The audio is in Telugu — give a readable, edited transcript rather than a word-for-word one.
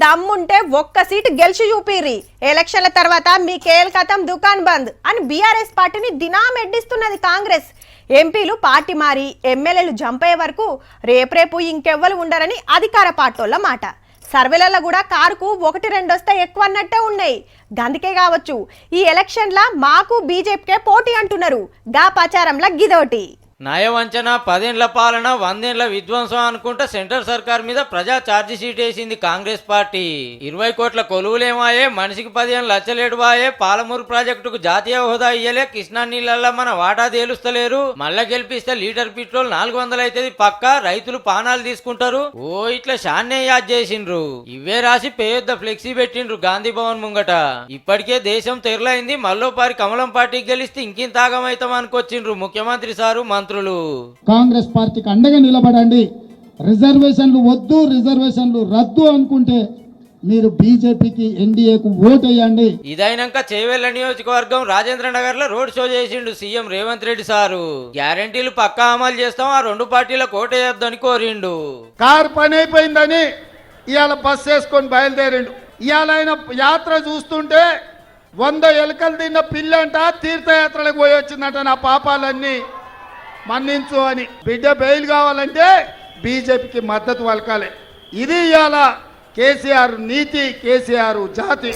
దమ్ముంటే ఒక్క సీటు గెలిచి చూపిరి, ఎలక్షన్ల తర్వాత మీ కేల్ కథం దుకాన్ బంద్ అని బీఆర్ఎస్ పార్టీని దినామెడ్డిస్తున్నది కాంగ్రెస్. ఎంపీలు పార్టీ మారి ఎమ్మెల్యేలు జంప్ అయ్యే వరకు రేపు ఇంకెవ్వరు ఉండరని అధికార పార్టీల మాట. సర్వేలలో కూడా కారుకు 1-2 వస్తే ఎక్కువ అన్నట్టే ఉన్నాయి. గందుకే కావచ్చు ఈ ఎలక్షన్ల మాకు బీజేపీకే పోటీ అంటున్నారు. గా ప్రచారంలో గిదోటి నయవంచన 10 ఏళ్ల పాలన 100 ఏళ్ల విధ్వంసం అనుకుంటా సెంట్రల్ సర్కార్ మీద ప్రజా ఛార్జీ షీట్ వేసింది కాంగ్రెస్ పార్టీ. 20 కోట్ల కొలువులేమాయే, మనిషికి 15 లక్షలేడు వాయే, పాలమూరు ప్రాజెక్టుకు జాతీయ హోదా ఇయ్యలే, కృష్ణా నీళ్ళల్లో మన వాటా తేలుస్తలేరు, మళ్ళా గెలిపిస్తే లీటర్ పెట్రోల్ 400 అవుతుంది పక్క, రైతులు పానాలు తీసుకుంటారు. ఓ ఇట్లా షాన్నే యాద్ చేసిండ్రు. ఇవే రాసి పేద ఫ్లెక్సీ పెట్టిండ్రు గాంధీ భవన్ ముంగట. ఇప్పటికే దేశం తెరలైంది, మళ్ళోపారి కమలం పార్టీకి గెలిస్తే ఇంకింత ఆగమైతాం అనుకొచ్చిండ్రు ముఖ్యమంత్రి సారు మంత్రులు. కాంగ్రెస్ పార్టీకి అండగా నిలబడండి. రిజర్వేషన్లు వద్దు, రిజర్వేషన్లు రద్దు అనుకుంటే మీరు బీజేపీకి ఎన్డీఏకు ఓటేయండి. ఇదైనాక చేవెళ్ల నియోజకవర్గం రాజేంద్ర నగర్ లో రోడ్ షో చేసిండు సీఎం రేవంత్ రెడ్డి సారు. గ్యారంటీలు పక్కా అమలు చేస్తాం, ఆ 2 పార్టీలకు ఓటేయొద్దని కోరిండు. కారు పని అయిపోయిందని ఇవాళ బస్ వేసుకొని బయలుదేరిండు. ఇవాళ ఆయన యాత్ర చూస్తుంటే 100 ఎలుకలు తిన్న పిల్లంట తీర్థయాత్రలకు పోయి వచ్చిందట. నా పాపాలన్నీ మన్నించు అని. బిడ్డ బెయిల్ కావాలంటే బీజేపీకి మద్దతు పలకాలి. ఇది ఇవాళ కేసీఆర్ నీతి, కేసీఆర్ జాతి.